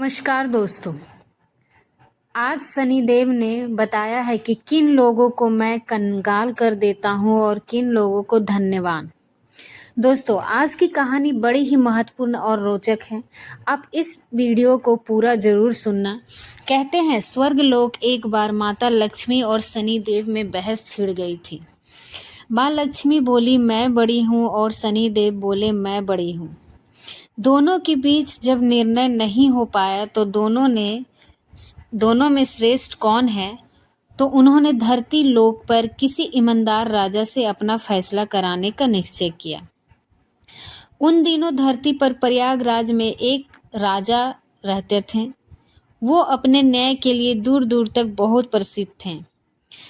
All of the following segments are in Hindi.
नमस्कार दोस्तों। आज शनिदेव ने बताया है कि किन लोगों को मैं कंगाल कर देता हूँ और किन लोगों को धन्यवान। दोस्तों, आज की कहानी बड़ी ही महत्वपूर्ण और रोचक है। आप इस वीडियो को पूरा जरूर सुनना। कहते हैं स्वर्ग लोक एक बार माता लक्ष्मी और शनिदेव में बहस छिड़ गई थी। माँ लक्ष्मी बोली मैं बड़ी हूँ और शनिदेव बोले मैं बड़ी हूँ। दोनों के बीच जब निर्णय नहीं हो पाया तो दोनों में श्रेष्ठ कौन है, तो उन्होंने धरती लोक पर किसी ईमानदार राजा से अपना फैसला कराने का निश्चय किया। उन दिनों धरती पर प्रयागराज में एक राजा रहते थे। वो अपने न्याय के लिए दूर दूर तक बहुत प्रसिद्ध थे।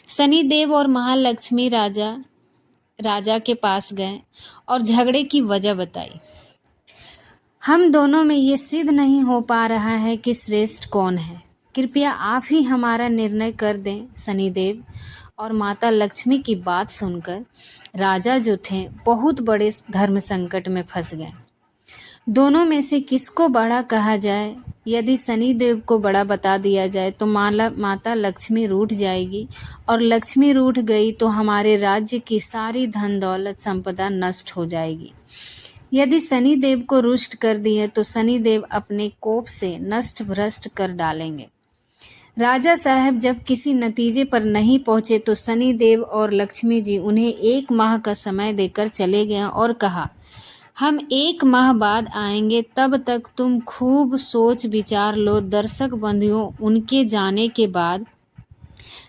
शनिदेव और महालक्ष्मी राजा के पास गए और झगड़े की वजह बताई। हम दोनों में ये सिद्ध नहीं हो पा रहा है कि श्रेष्ठ कौन है। कृपया आप ही हमारा निर्णय कर दें। शनिदेव और माता लक्ष्मी की बात सुनकर राजा जो थे बहुत बड़े धर्म संकट में फंस गए। दोनों में से किसको बड़ा कहा जाए? यदि शनिदेव को बड़ा बता दिया जाए तो माता लक्ष्मी रूठ जाएगी, और लक्ष्मी रूठ गई तो हमारे राज्य की सारी धन दौलत संपदा नष्ट हो जाएगी। यदि शनिदेव को रुष्ट कर दिए तो शनिदेव अपने कोप से नष्ट भ्रष्ट कर डालेंगे। राजा साहब जब किसी नतीजे पर नहीं पहुंचे तो शनिदेव और लक्ष्मी जी उन्हें 1 माह का समय देकर चले गए और कहा, हम 1 माह बाद आएंगे, तब तक तुम खूब सोच विचार लो। दर्शक बंधुओं, उनके जाने के बाद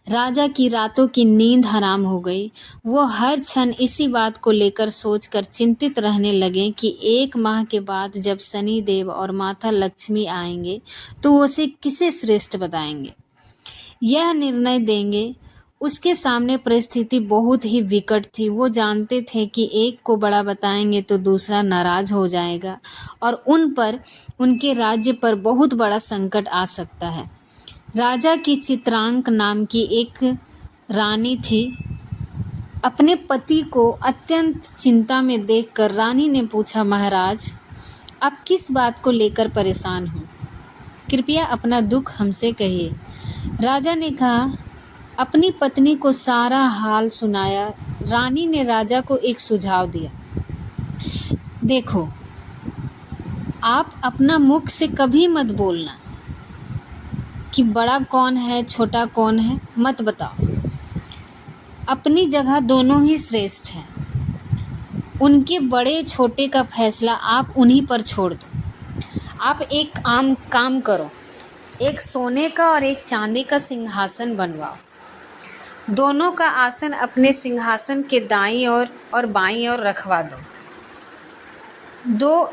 राजा की रातों की नींद हराम हो गई। वो हर क्षण इसी बात को लेकर सोचकर चिंतित रहने लगे कि 1 माह के बाद जब शनिदेव और माता लक्ष्मी आएंगे तो उसे किसे श्रेष्ठ बताएंगे, यह निर्णय देंगे। उसके सामने परिस्थिति बहुत ही विकट थी। वो जानते थे कि एक को बड़ा बताएंगे तो दूसरा नाराज हो जाएगा और उनके राज्य पर बहुत बड़ा संकट आ सकता है। राजा की चित्रांक नाम की एक रानी थी। अपने पति को अत्यंत चिंता में देखकर रानी ने पूछा, महाराज, आप किस बात को लेकर परेशान हो? कृपया अपना दुख हमसे कहिए। राजा ने कहा, अपनी पत्नी को सारा हाल सुनाया। रानी ने राजा को एक सुझाव दिया, देखो, आप अपना मुख से कभी मत बोलना कि बड़ा कौन है छोटा कौन है, मत बताओ। अपनी जगह दोनों ही श्रेष्ठ हैं। उनके बड़े छोटे का फैसला आप उन्हीं पर छोड़ दो। आप एक काम करो, एक सोने का और एक चांदी का सिंहासन बनवाओ। दोनों का आसन अपने सिंहासन के दाईं ओर और बाईं ओर रखवा दो।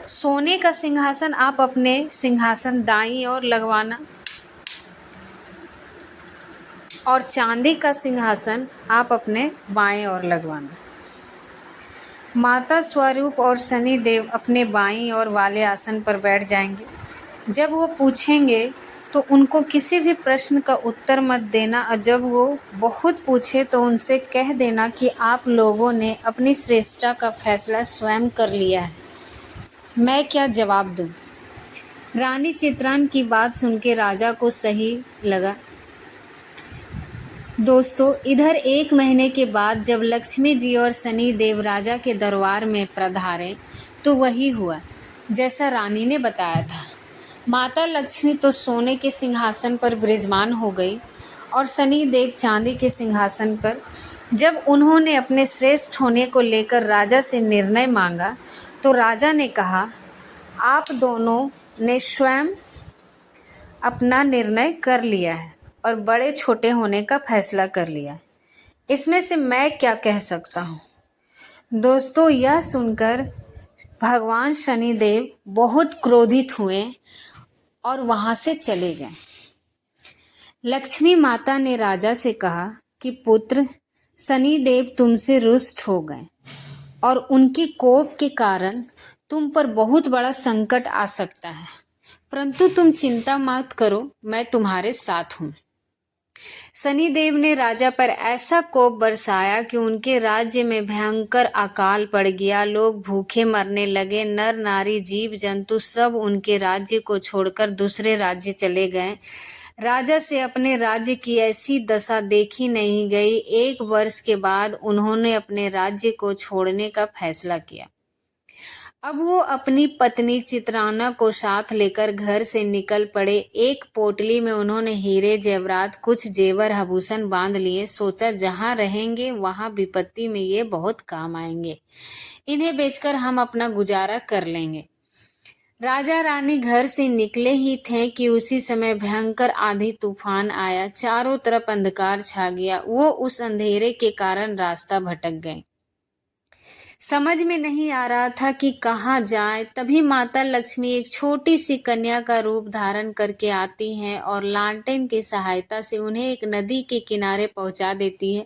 सोने का सिंहासन आप अपने सिंहासन दाईं ओर लगवाना और चांदी का सिंहासन आप अपने बाएं ओर लगवाना। माता स्वरूप और शनिदेव अपने बाईं ओर वाले आसन पर बैठ जाएंगे। जब वो पूछेंगे तो उनको किसी भी प्रश्न का उत्तर मत देना, और जब वो बहुत पूछे तो उनसे कह देना कि आप लोगों ने अपनी श्रेष्ठता का फैसला स्वयं कर लिया है, मैं क्या जवाब दूं? रानी चित्रान की बात सुनकर राजा को सही लगा। दोस्तों, इधर 1 महीने के बाद जब लक्ष्मी जी और शनिदेव राजा के दरबार में पधारे तो वही हुआ जैसा रानी ने बताया था। माता लक्ष्मी तो सोने के सिंहासन पर विराजमान हो गई और शनिदेव चांदी के सिंहासन पर। जब उन्होंने अपने श्रेष्ठ होने को लेकर राजा से निर्णय मांगा तो राजा ने कहा, आप दोनों ने स्वयं अपना निर्णय कर लिया है और बड़े छोटे होने का फैसला कर लिया। इसमें से मैं क्या कह सकता हूँ? दोस्तों, यह सुनकर भगवान शनिदेव बहुत क्रोधित हुए और वहाँ से चले गए। लक्ष्मी माता ने राजा से कहा कि पुत्र, शनिदेव तुमसे रुष्ट हो गए और उनके कोप के कारण तुम पर बहुत बड़ा संकट आ सकता है, परंतु तुम चिंता मत करो, मैं तुम्हारे साथ हूँ। शनिदेव ने राजा पर ऐसा कोप बरसाया कि उनके राज्य में भयंकर अकाल पड़ गया। लोग भूखे मरने लगे। नर नारी जीव जंतु सब उनके राज्य को छोड़कर दूसरे राज्य चले गए। राजा से अपने राज्य की ऐसी दशा देखी नहीं गई। 1 वर्ष के बाद उन्होंने अपने राज्य को छोड़ने का फैसला किया। अब वो अपनी पत्नी चित्राना को साथ लेकर घर से निकल पड़े। एक पोटली में उन्होंने हीरे जेवरात कुछ जेवर आभूषण बांध लिए। सोचा जहां रहेंगे वहां विपत्ति में ये बहुत काम आएंगे, इन्हें बेचकर हम अपना गुजारा कर लेंगे। राजा रानी घर से निकले ही थे कि उसी समय भयंकर आंधी तूफान आया। चारों तरफ अंधकार छा गया। वो उस अंधेरे के कारण रास्ता भटक गए। समझ में नहीं आ रहा था कि कहाँ जाए। तभी माता लक्ष्मी एक छोटी सी कन्या का रूप धारण करके आती हैं और लालटेन की सहायता से उन्हें एक नदी के किनारे पहुंचा देती है।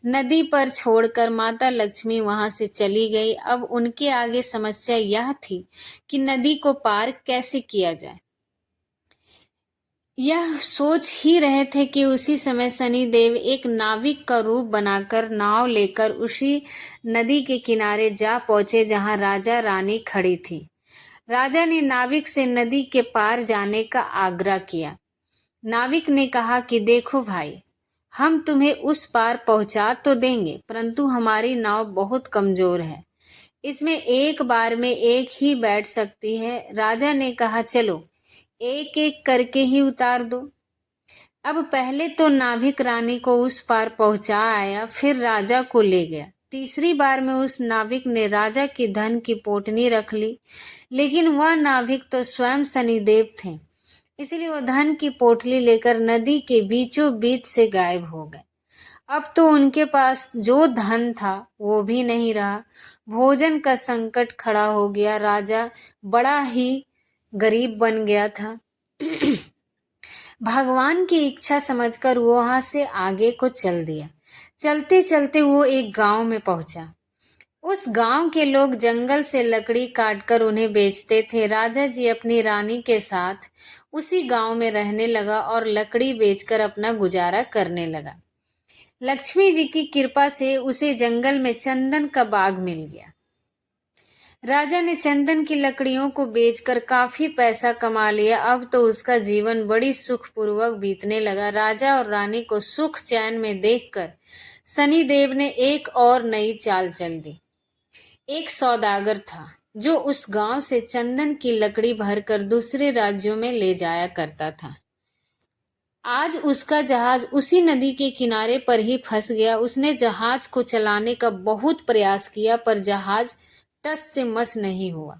नदी पर छोड़कर माता लक्ष्मी वहां से चली गई। अब उनके आगे समस्या यह थी कि नदी को पार कैसे किया जाए। यह सोच ही रहे थे कि उसी समय शनिदेव एक नाविक का रूप बनाकर नाव लेकर उसी नदी के किनारे जा पहुंचे जहां राजा रानी खड़ी थी। राजा ने नाविक से नदी के पार जाने का आग्रह किया। नाविक ने कहा कि देखो भाई, हम तुम्हें उस पार पहुंचा तो देंगे, परंतु हमारी नाव बहुत कमजोर है। इसमें एक बार में एक ही बैठ सकती है। राजा ने कहा चलो एक एक करके ही उतार दो। अब पहले तो नाविक रानी को उस पार पहुंचा आया, फिर राजा को ले गया। तीसरी बार में उस नाविक ने राजा की धन की पोटनी रख ली, लेकिन वह नाविक तो स्वयं शनिदेव थे, इसलिए वह धन की पोटली लेकर नदी के बीचों बीच से गायब हो गए। अब तो उनके पास जो धन था वो भी नहीं रहा। भोजन का संकट खड़ा हो गया। राजा बड़ा ही गरीब बन गया था। भगवान की इच्छा समझकर वो वहां से आगे को चल दिया। चलते चलते वो एक गांव में पहुंचा। उस गांव के लोग जंगल से लकड़ी काटकर उन्हें बेचते थे। राजा जी अपनी रानी के साथ उसी गांव में रहने लगा और लकड़ी बेचकर अपना गुजारा करने लगा। लक्ष्मी जी की कृपा से उसे जंगल में चंदन का बाग मिल गया। राजा ने चंदन की लकड़ियों को बेचकर काफी पैसा कमा लिया। अब तो उसका जीवन बड़ी सुखपूर्वक बीतने लगा। राजा और रानी को सुख चैन में देखकर शनिदेव ने एक और नई चाल चल दी। एक सौदागर था जो उस गांव से चंदन की लकड़ी भरकर दूसरे राज्यों में ले जाया करता था। आज उसका जहाज उसी नदी के किनारे पर ही फंस गया। उसने जहाज को चलाने का बहुत प्रयास किया, पर जहाज टस से मस नहीं हुआ।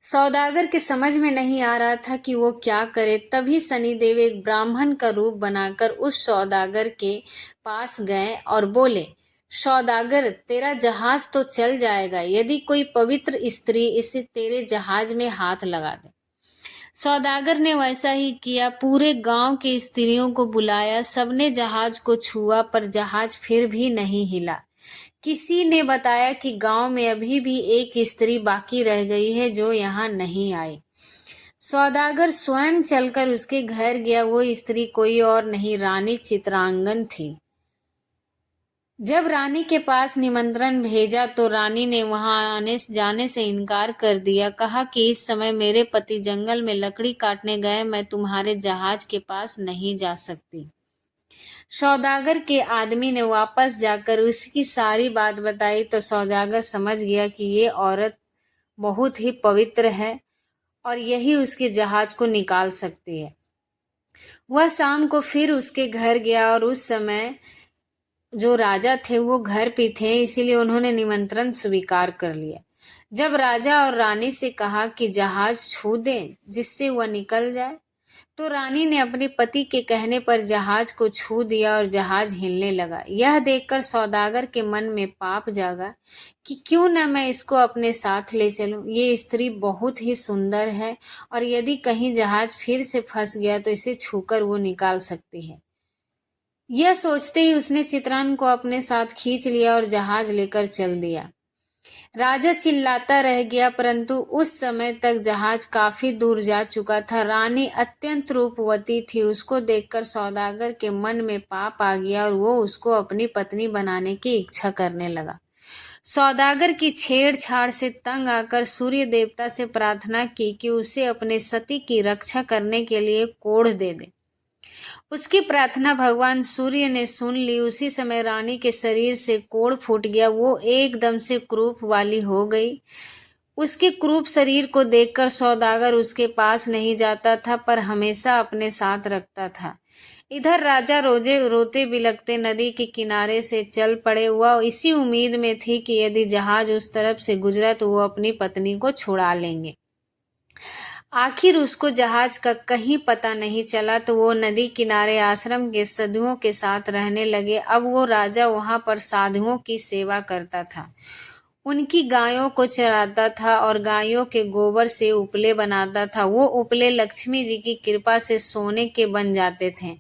सौदागर के समझ में नहीं आ रहा था कि वो क्या करे। तभी शनिदेव एक ब्राह्मण का रूप बनाकर उस सौदागर के पास गए और बोले, सौदागर, तेरा जहाज तो चल जाएगा यदि कोई पवित्र स्त्री इसे तेरे जहाज में हाथ लगा दे। सौदागर ने वैसा ही किया। पूरे गांव की स्त्रियों को बुलाया। सबने जहाज को छुआ, पर जहाज फिर भी नहीं हिला। किसी ने बताया कि गांव में अभी भी एक स्त्री बाकी रह गई है जो यहाँ नहीं आई। सौदागर स्वयं चलकर उसके घर गया। वो स्त्री कोई और नहीं, रानी चित्रांगन थी। जब रानी के पास निमंत्रण भेजा तो रानी ने वहां आने जाने से इनकार कर दिया। कहा कि इस समय मेरे पति जंगल में लकड़ी काटने गए, मैं तुम्हारे जहाज के पास नहीं जा सकती। सौदागर के आदमी ने वापस जाकर उसकी सारी बात बताई तो सौदागर समझ गया कि ये औरत बहुत ही पवित्र है और यही उसके जहाज को निकाल सकती है। वह शाम को फिर उसके घर गया और उस समय जो राजा थे वो घर पे थे, इसीलिए उन्होंने निमंत्रण स्वीकार कर लिया। जब राजा और रानी से कहा कि जहाज छू दें जिससे वह निकल जाए, तो रानी ने अपने पति के कहने पर जहाज को छू दिया और जहाज हिलने लगा। यह देखकर सौदागर के मन में पाप जागा कि क्यों न मैं इसको अपने साथ ले चलूं। ये स्त्री बहुत ही सुंदर है और यदि कहीं जहाज फिर से फंस गया तो इसे छूकर वो निकाल सकती है। यह सोचते ही उसने चित्रान को अपने साथ खींच लिया और जहाज लेकर चल दिया। राजा चिल्लाता रह गया, परंतु उस समय तक जहाज काफी दूर जा चुका था। रानी अत्यंत रूपवती थी। उसको देखकर सौदागर के मन में पाप आ गया और वो उसको अपनी पत्नी बनाने की इच्छा करने लगा। सौदागर की छेड़छाड़ से तंग आकर सूर्य देवता से प्रार्थना की कि उसे अपने सती की रक्षा करने के लिए कोढ़ दे दे। उसकी प्रार्थना भगवान सूर्य ने सुन ली। उसी समय रानी के शरीर से कोढ़ फूट गया। वो एकदम से क्रूप वाली हो गई। उसके क्रूप शरीर को देखकर सौदागर उसके पास नहीं जाता था, पर हमेशा अपने साथ रखता था। इधर राजा रोजे रोते बिलखते नदी के किनारे से चल पड़े। वह इसी उम्मीद में थी कि यदि जहाज उस तरफ से गुजरा तो वो अपनी पत्नी को छुड़ा लेंगे। आखिर उसको जहाज का कहीं पता नहीं चला, तो वो नदी किनारे आश्रम के साधुओं के साथ रहने लगे। अब वो राजा वहां पर साधुओं की सेवा करता था, उनकी गायों को चराता था और गायों के गोबर से उपले बनाता था। वो उपले लक्ष्मी जी की कृपा से सोने के बन जाते थे।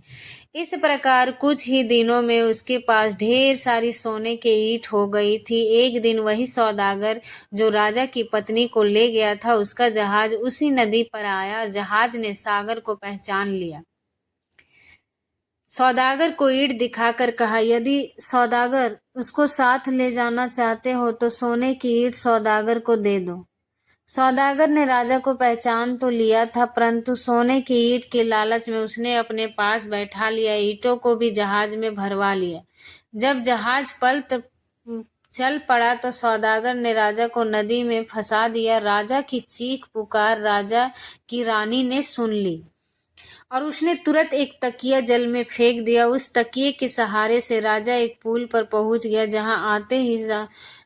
इस प्रकार कुछ ही दिनों में उसके पास ढेर सारी सोने के ईंट हो गई थी। एक दिन वही सौदागर जो राजा की पत्नी को ले गया था, उसका जहाज उसी नदी पर आया। जहाज ने सागर को पहचान लिया। सौदागर को ईंट दिखाकर कहा, यदि सौदागर उसको साथ ले जाना चाहते हो तो सोने की ईंट सौदागर को दे दो। सौदागर ने राजा को पहचान तो लिया था, परंतु सोने की ईंट के लालच में उसने अपने पास बैठा लिया। ईंटों को भी जहाज में भरवा लिया। जब जहाज चल पड़ा तो सौदागर ने राजा को नदी में फंसा दिया। राजा की चीख पुकार राजा की रानी ने सुन ली और उसने तुरंत एक तकिया जल में फेंक दिया। उस तकिए के सहारे से राजा एक पुल पर पहुंच गया, जहां आते ही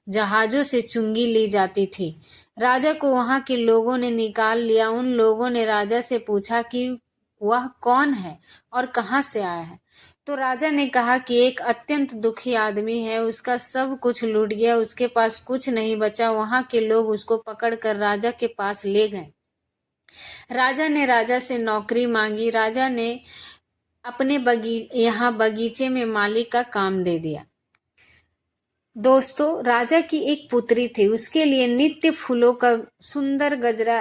जहाजों से चुंगी ली जाती थी। राजा को वहां के लोगों ने निकाल लिया। उन लोगों ने राजा से पूछा कि वह कौन है और कहां से आया है। तो राजा ने कहा कि एक अत्यंत दुखी आदमी है, उसका सब कुछ लूट गया, उसके पास कुछ नहीं बचा। वहां के लोग उसको पकड़कर राजा के पास ले गए। राजा ने राजा से नौकरी मांगी। राजा ने अपने यहाँ बगीचे में माली का काम दे दिया। दोस्तों, राजा की एक पुत्री थी। उसके लिए नित्य फूलों का सुंदर गजरा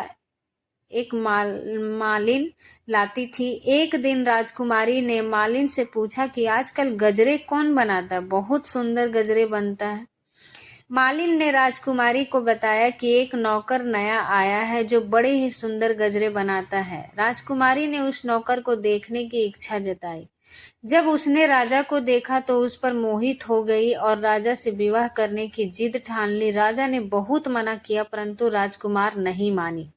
एक मालिन लाती थी। एक दिन राजकुमारी ने मालिन से पूछा कि आजकल गजरे कौन बनाता है, बहुत सुंदर गजरे बनता है। मालिन ने राजकुमारी को बताया कि एक नौकर नया आया है जो बड़े ही सुंदर गजरे बनाता है। राजकुमारी ने उस नौकर को देखने की इच्छा जताई। जब उसने राजा को देखा तो उस पर मोहित हो गई और राजा से विवाह करने की जिद ठान ली। राजा ने बहुत मना किया, परंतु राजकुमार नहीं मानी।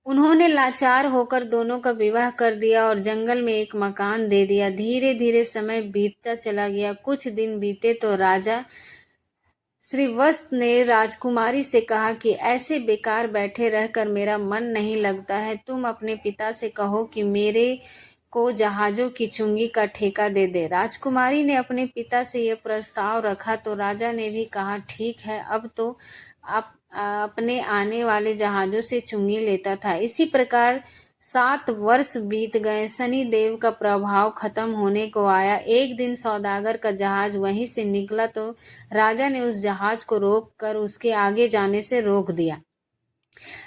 उन्होंने लाचार होकर दोनों का विवाह कर दिया और जंगल में एक मकान दे दिया। धीरे धीरे समय बीतता चला गया। कुछ दिन बीते तो राजा श्रीवत्स ने राजकुमारी से कहा कि ऐसे बेकार बैठे रहकर मेरा मन नहीं लगता है। तुम अपने पिता से कहो कि मेरे को जहाजों की चुंगी का ठेका दे दे। राजकुमारी ने अपने पिता से यह प्रस्ताव रखा तो राजा ने भी कहा ठीक है, अब तो आप अपने आने वाले जहाजों से चुंगी लेता था। इसी प्रकार 7 वर्ष बीत गए। शनि देव का प्रभाव खत्म होने को आया। एक दिन सौदागर का जहाज वहीं से निकला तो राजा ने उस जहाज को रोक कर उसके आगे जाने से रोक दिया।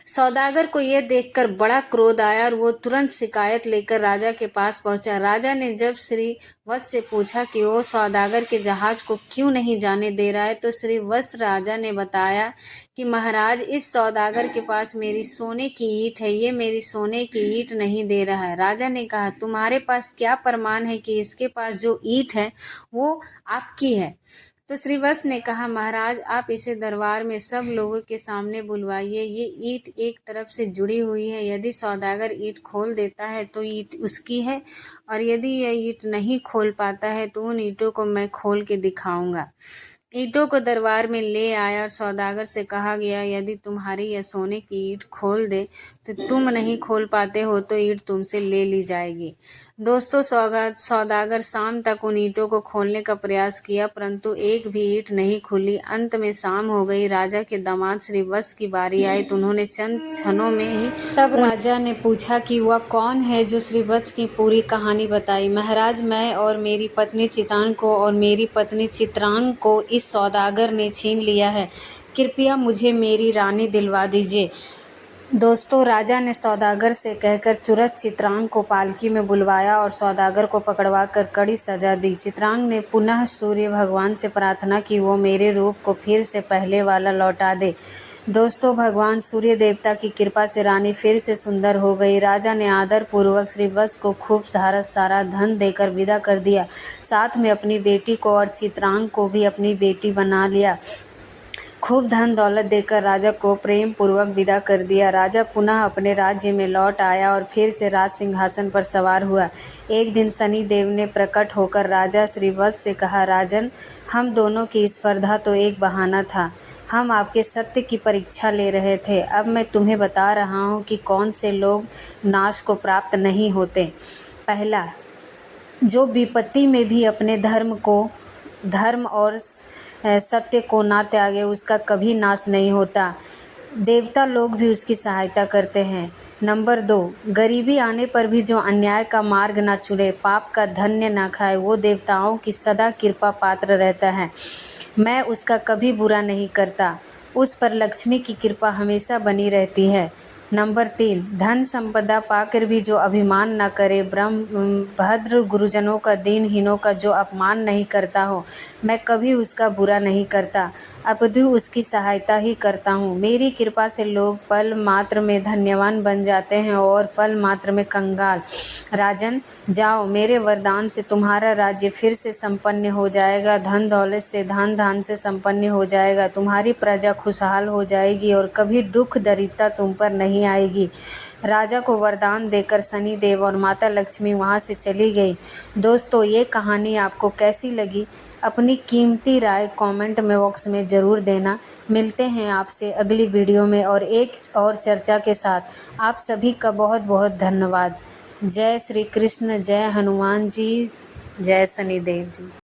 सौदागर को यह देखकर बड़ा क्रोध आया और वो तुरंत शिकायत लेकर राजा के पास पहुंचा। राजा ने जब श्रीवत्स से पूछा कि वो सौदागर के जहाज को क्यों नहीं जाने दे रहा है, तो श्रीवत्स राजा ने बताया कि महाराज, इस सौदागर के पास मेरी सोने की ईंट है, ये मेरी सोने की ईंट नहीं दे रहा है। राजा ने कहा, तुम्हारे पास क्या प्रमाण है कि इसके पास जो ईंट है वो आपकी है? तो श्रीवत्स ने कहा, महाराज, आप इसे दरबार में सब लोगों के सामने बुलवाइए। ये ईंट एक तरफ से जुड़ी हुई है। यदि सौदागर ईंट खोल देता है तो ईंट उसकी है, और यदि यह ईंट नहीं खोल पाता है तो उन ईंटों को मैं खोल के दिखाऊंगा। ईंटों को दरबार में ले आया और सौदागर से कहा गया, यदि तुम्हारी यह सोने की ईंट खोल दे तो तुम नहीं खोल पाते हो तो ईंट तुमसे ले ली जाएगी। दोस्तों, सौदागर शाम तक उन ईंटों को खोलने का प्रयास किया, परंतु एक भी ईंट नहीं खुली। अंत में शाम हो गई। राजा के दामाद श्रीवत्स की बारी आई तो उन्होंने चंद क्षणों में ही तब राजा ने पूछा कि वह कौन है जो श्रीवत्स की पूरी कहानी बताई। महाराज, मैं और मेरी पत्नी चितान को और मेरी पत्नी चित्रांग को इस सौदागर ने छीन लिया है। कृपया मुझे मेरी रानी दिलवा दीजिए। दोस्तों, राजा ने सौदागर से कहकर तुरंत चित्रांग को पालकी में बुलवाया और सौदागर को पकड़वा कर कड़ी सजा दी। चित्रांग ने पुनः सूर्य भगवान से प्रार्थना की वो मेरे रूप को फिर से पहले वाला लौटा दे। दोस्तों, भगवान सूर्य देवता की कृपा से रानी फिर से सुंदर हो गई। राजा ने आदर पूर्वक श्रीवत्स को खूब सारा धन देकर विदा कर दिया, साथ में अपनी बेटी को और चित्रांग को भी अपनी बेटी बना लिया। खूब धन दौलत देकर राजा को प्रेम पूर्वक विदा कर दिया। राजा पुनः अपने राज्य में लौट आया और फिर से राज सिंहासन पर सवार हुआ। एक दिन शनि देव ने प्रकट होकर राजा श्रीवत्स से कहा, राजन, हम दोनों की स्पर्धा तो एक बहाना था। हम आपके सत्य की परीक्षा ले रहे थे। अब मैं तुम्हें बता रहा हूँ कि कौन से लोग नाश को प्राप्त नहीं होते। पहला, जो विपत्ति में भी अपने धर्म और सत्य को ना त्यागे, उसका कभी नाश नहीं होता। देवता लोग भी उसकी सहायता करते हैं। नंबर 2, गरीबी आने पर भी जो अन्याय का मार्ग ना चुने, पाप का धन्य ना खाए, वो देवताओं की सदा कृपा पात्र रहता है। मैं उसका कभी बुरा नहीं करता, उस पर लक्ष्मी की कृपा हमेशा बनी रहती है। नंबर 3, धन संपदा पाकर भी जो अभिमान न करे, भद्र गुरुजनों का, दीनहीनों का जो अपमान नहीं करता हो, मैं कभी उसका बुरा नहीं करता, अपितु उसकी सहायता ही करता हूँ। मेरी कृपा से लोग पल मात्र में धन्यवान बन जाते हैं और पल मात्र में कंगाल। राजन, जाओ, मेरे वरदान से तुम्हारा राज्य फिर से संपन्न हो जाएगा, धन दौलत से धान से संपन्न हो जाएगा, तुम्हारी प्रजा खुशहाल हो जाएगी और कभी दुख दरिद्रता तुम पर नहीं आएगी। राजा को वरदान देकर शनि देव और माता लक्ष्मी वहाँ से चली गई। दोस्तों, ये कहानी आपको कैसी लगी? अपनी कीमती राय कमेंट में बॉक्स में ज़रूर देना। मिलते हैं आपसे अगली वीडियो में और एक और चर्चा के साथ। आप सभी का बहुत बहुत धन्यवाद। जय श्री कृष्ण, जय हनुमान जी, जय शनिदेव जी।